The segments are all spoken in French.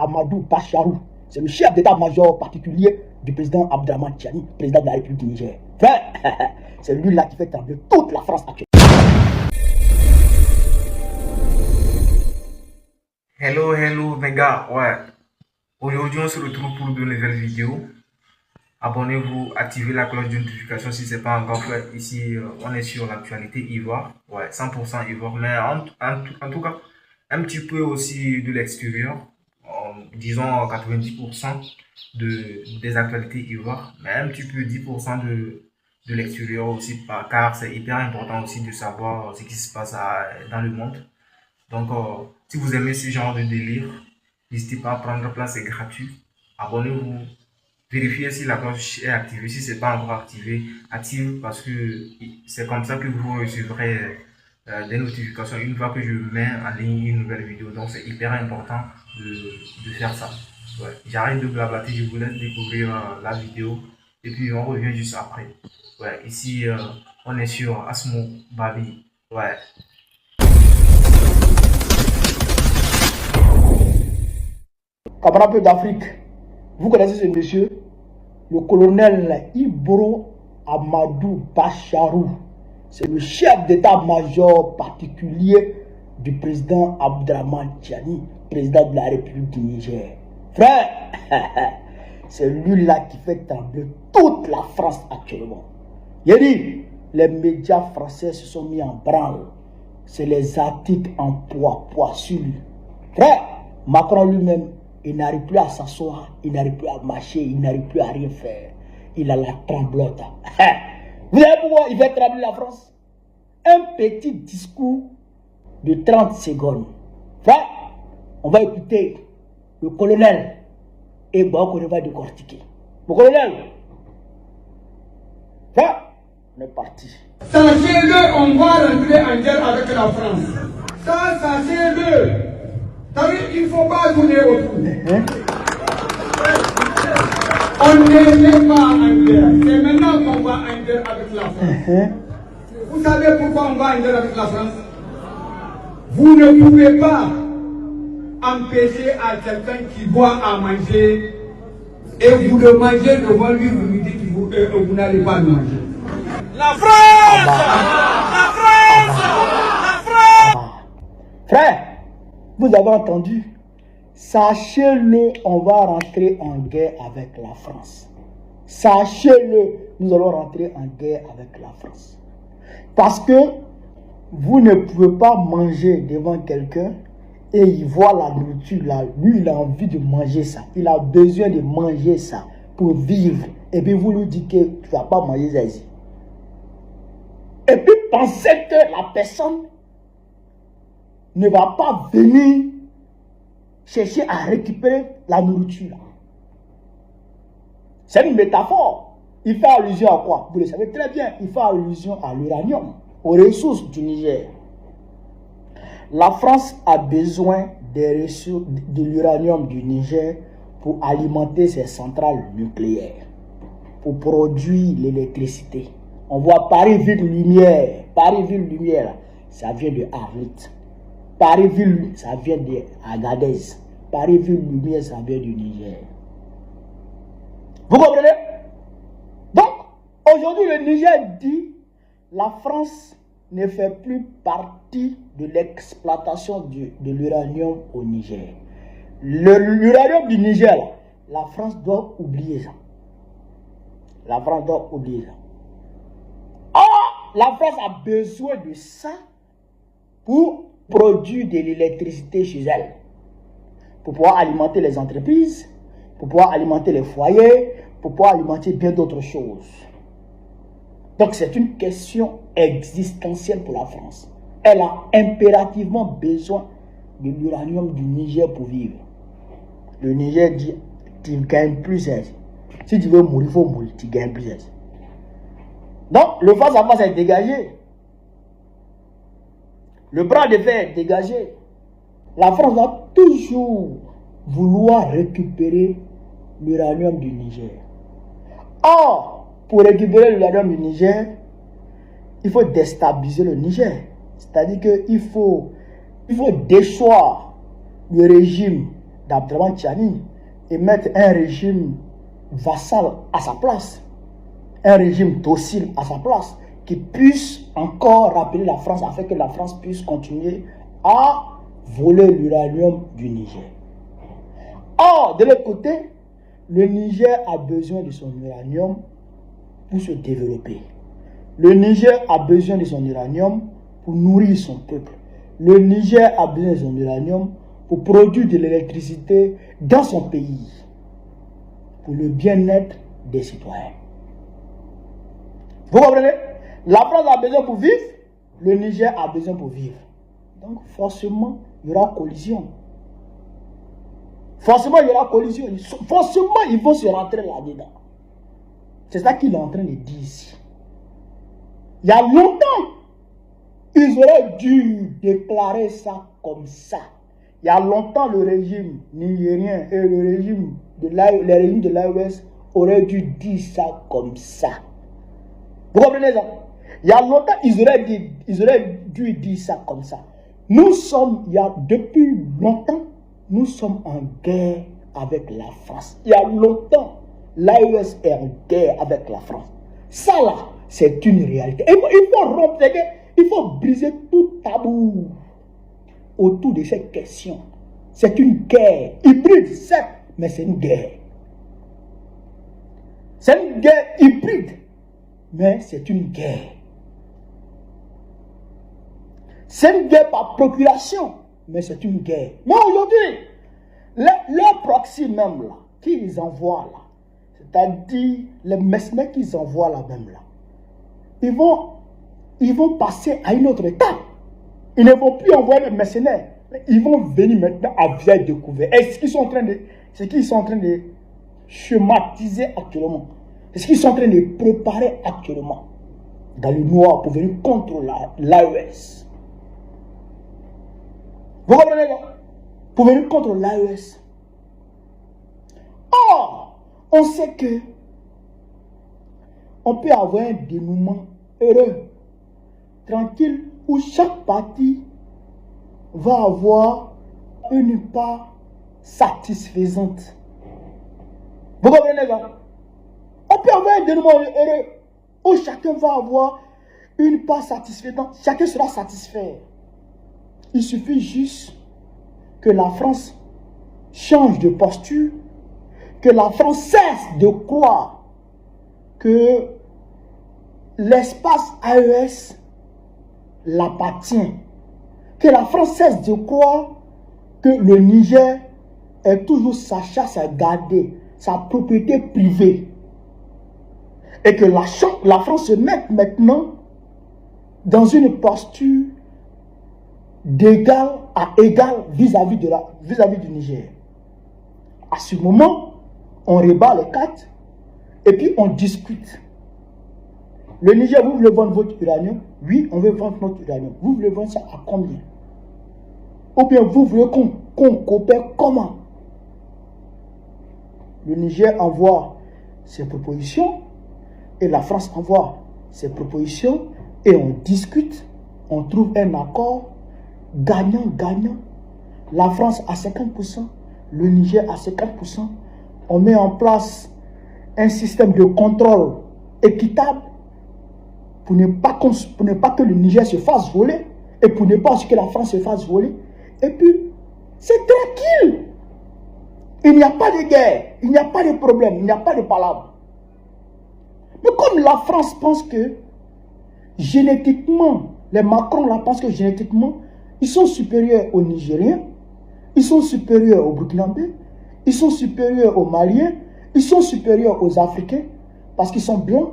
Amadou Bacharou. C'est le chef d'état-major particulier du président Abdraman Tiani, président de la République du Niger. Frère, c'est lui-là qui fait trembler toute la France actuelle. Hello mes gars, ouais. Aujourd'hui on se retrouve pour de nouvelles vidéos. Abonnez-vous, activez la cloche de notification si ce n'est pas encore fait. Ici, on est sur l'actualité Ivoire. Ouais, 100% Ivoire, mais en tout cas, un petit peu aussi de l'extérieur. Disons 90% des actualités Ivoire, mais un petit peu 10% de l'extérieur aussi, car c'est hyper important aussi de savoir ce qui se passe dans le monde. Donc, si vous aimez ce genre de délire, n'hésitez pas à prendre place, c'est gratuit. Abonnez-vous. Vérifiez si la cloche est activée. Si ce n'est pas encore activé, active parce que c'est comme ça que vous recevrez des notifications une fois que je mets en ligne une nouvelle vidéo. Donc c'est hyper important de faire ça. Ouais. J'arrête de blablater, je vous laisse découvrir la vidéo et puis on revient juste après. Ouais. Ici, on est sur Asmo Babi. Ouais. Camarade d'Afrique, vous connaissez ce monsieur? Le colonel Ibro Amadou Bacharou. C'est le chef d'état-major particulier du président Abdraman Tiani, président de la République du Niger. Frère, c'est lui-là qui fait trembler toute la France actuellement. Il a dit, les médias français se sont mis en branle. C'est les articles en poids sur lui. Frère, Macron lui-même, il n'arrive plus à s'asseoir, il n'arrive plus à marcher, il n'arrive plus à rien faire. Il a la tremblote. Vous savez pourquoi il fait trembler la France? Un petit discours de 30 secondes. Frère, on va écouter le colonel et bon, on va décortiquer. Le colonel, frère, on est parti. Sachez-le, on va rentrer en guerre avec la France. Ça, sachez-le. Il ne faut pas tourner autour. On n'est même pas en guerre. C'est maintenant qu'on va en guerre avec la France. Vous savez pourquoi on va en guerre avec la France? Vous ne pouvez pas empêcher à quelqu'un qui boit à manger et vous le mangez devant lui, vous lui dites que vous n'allez pas le manger. La France! La France! La France! Frère, vous avez entendu? Sachez-le, on va rentrer en guerre avec la France. Sachez-le, nous allons rentrer en guerre avec la France. Parce que vous ne pouvez pas manger devant quelqu'un et il voit la nourriture là. Lui, il a envie de manger ça. Il a besoin de manger ça pour vivre. Et puis vous lui dites que tu ne vas pas manger ça ici. Et puis pensez que la personne ne va pas venir chercher à récupérer la nourriture. C'est une métaphore. Il fait allusion à quoi? Vous le savez très bien. Il fait allusion à l'uranium, aux ressources du Niger. La France a besoin des ressources de l'uranium du Niger pour alimenter ses centrales nucléaires, pour produire l'électricité. On voit Paris-Ville-Lumière. Paris-Ville-Lumière, ça vient de Arlit. Paris-Ville, ça vient de Agadez. Paris-Ville-Lumière, ça vient du Niger. Vous comprenez? Donc, aujourd'hui, le Niger dit la France ne fait plus partie de l'exploitation de l'uranium au Niger. L'uranium du Niger, la France doit oublier ça. La France doit oublier ça. Or, la France a besoin de ça pour produire de l'électricité chez elle, pour pouvoir alimenter les entreprises, pour pouvoir alimenter les foyers, pour pouvoir alimenter bien d'autres choses. Donc c'est une question existentielle pour la France. Elle a impérativement besoin de l'uranium du Niger pour vivre. Le Niger dit, tu gagnes plus. Si tu veux mourir, il faut mourir, tu gagnes plus. Donc le face à face est dégagé. Le bras de fer est dégagé. La France va toujours vouloir récupérer l'uranium du Niger. Or, pour récupérer l'uranium du Niger, il faut déstabiliser le Niger. C'est-à-dire qu'il faut déchoir le régime d'Abdraman Tiani et mettre un régime vassal à sa place, un régime docile à sa place, qui puisse encore rappeler la France afin que la France puisse continuer à voler l'uranium du Niger. Or, de l'autre côté, le Niger a besoin de son uranium pour se développer. Le Niger a besoin de son uranium pour nourrir son peuple. Le Niger a besoin de son uranium pour produire de l'électricité dans son pays, pour le bien-être des citoyens. Vous comprenez? La France a besoin pour vivre, le Niger a besoin pour vivre. Donc forcément, il y aura collision. Forcément, il y aura collision. Forcément, ils vont se rentrer là-dedans. C'est ça qu'il est en train de dire ici. Il y a longtemps, ils auraient dû déclarer ça comme ça. Il y a longtemps, le régime nigérien et le régime de l'AES auraient dû dire ça comme ça. Vous comprenez ça? Il y a longtemps, ils auraient dû dire ça comme ça. Nous sommes, depuis longtemps, nous sommes en guerre avec la France. Il y a longtemps, l'AES est en guerre avec la France. Ça là, c'est une réalité. Il faut rompre, il faut briser tout tabou autour de cette question. C'est une guerre hybride, certes, mais c'est une guerre. C'est une guerre hybride, mais c'est une guerre. C'est une guerre par procuration, mais c'est une guerre. Mais aujourd'hui, leurs proxy même là, qu'ils envoient là, c'est-à-dire les mercenaires qu'ils envoient là même là, ils vont passer à une autre étape. Ils ne vont plus envoyer les mercenaires. Ils vont venir maintenant à visage découvert. Et ce qu'ils sont en train de schématiser actuellement, c'est ce qu'ils sont en train de préparer actuellement dans le noir pour venir contre l'AES. Vous comprenez là? Pour venir contre l'AES. Or, on sait que on peut avoir un dénouement heureux, tranquille, où chaque partie va avoir une part satisfaisante. Vous comprenez ça? On peut avoir un dénouement heureux où chacun va avoir une part satisfaisante. Chacun sera satisfait. Il suffit juste que la France change de posture, que la France cesse de croire que l'espace AES l'appartient, que la France cesse de croire que le Niger est toujours sa chasse à garder, sa propriété privée, et que la France se mette maintenant dans une posture d'égal à égal vis-à-vis du Niger. À ce moment, on rebat les cartes et puis on discute. Le Niger, vous voulez vendre votre uranium? Oui, on veut vendre notre uranium. Vous voulez vendre ça à combien? Ou bien vous voulez qu'on coopère comment? Le Niger envoie ses propositions et la France envoie ses propositions et on discute, on trouve un accord gagnant-gagnant. La France à 50%, le Niger à 50%. On met en place un système de contrôle équitable pour ne pas que le Niger se fasse voler et pour ne pas que la France se fasse voler. Et puis, c'est tranquille. Il n'y a pas de guerre, il n'y a pas de problème, il n'y a pas de palabre. Mais comme la France pense que génétiquement, les Macron là pensent que génétiquement, ils sont supérieurs aux Nigériens, ils sont supérieurs aux Burkinabés, ils sont supérieurs aux Maliens, ils sont supérieurs aux Africains parce qu'ils sont blancs.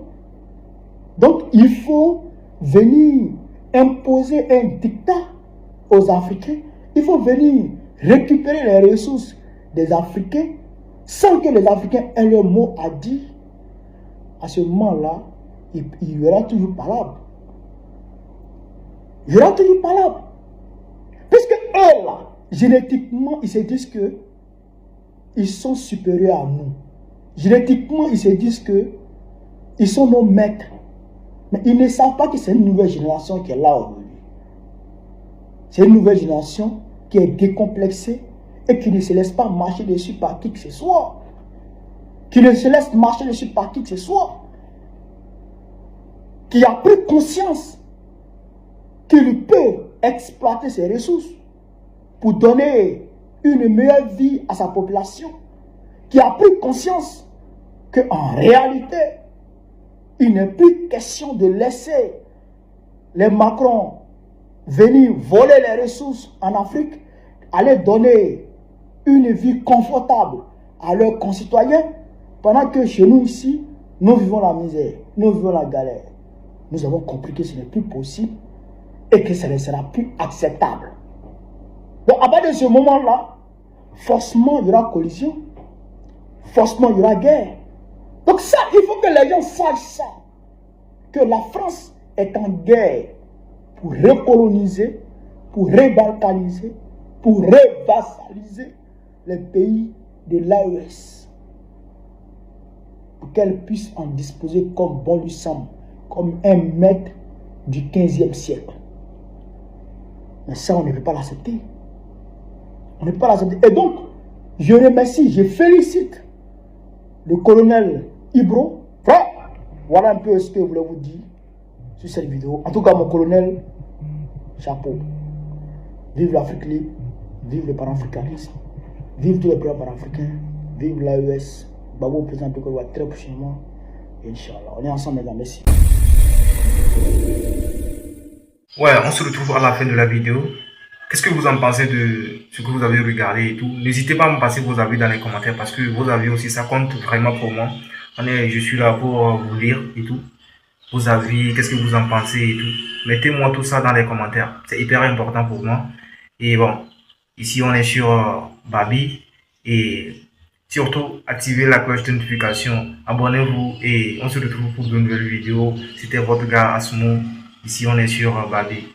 Donc il faut venir imposer un dictat aux Africains. Il faut venir récupérer les ressources des Africains sans que les Africains aient leur mot à dire. À ce moment-là, il y aura toujours palabre. Il y aura toujours palabre. Puisque eux, là, génétiquement, ils se disent que ils sont supérieurs à nous. Génétiquement, ils se disent que ils sont nos maîtres. Mais ils ne savent pas que c'est une nouvelle génération qui est là aujourd'hui. C'est une nouvelle génération qui est décomplexée et qui ne se laisse pas marcher dessus par qui que ce soit. Qui ne se laisse marcher dessus par qui que ce soit. Qui a pris conscience qu'il peut exploiter ses ressources pour donner une meilleure vie à sa population. Qui a pris conscience qu'en réalité, il n'est plus question de laisser les Macron venir voler les ressources en Afrique, aller donner une vie confortable à leurs concitoyens, pendant que chez nous ici, nous vivons la misère, nous vivons la galère. Nous avons compris que ce n'est plus possible et que ça ne sera plus acceptable. Donc à partir de ce moment-là, forcément il y aura collision, forcément il y aura guerre. Donc ça, il faut que les gens sachent ça, que la France est en guerre pour recoloniser, pour rebalkaniser, pour revassaliser les pays de l'AES, pour qu'elle puisse en disposer comme bon lui semble, comme un maître du 15e siècle. Mais ça, on ne peut pas l'accepter. On ne peut pas l'accepter. Et donc, je remercie, je félicite le colonel Ibro. Voilà un peu ce que je voulais vous dire sur cette vidéo. En tout cas, mon colonel, chapeau. Vive l'Afrique libre, vive le panafricanisme, vive tous les peuples panafricains, vive l'AES. Babou, président de Côte très prochainement. Inch'Allah. On est ensemble, mesdames. Merci. Ouais, on se retrouve à la fin de la vidéo. Qu'est-ce que vous en pensez de ce que vous avez regardé et tout? N'hésitez pas à me passer vos avis dans les commentaires parce que vos avis aussi, ça compte vraiment pour moi. Je suis là pour vous lire et tout. Vos avis, qu'est-ce que vous en pensez et tout. Mettez-moi tout ça dans les commentaires. C'est hyper important pour moi. Et bon, ici on est sur Babi. Et surtout, activez la cloche de notification. Abonnez-vous et on se retrouve pour de nouvelles vidéos. C'était votre gars Asmo. Ici on est sur Babi.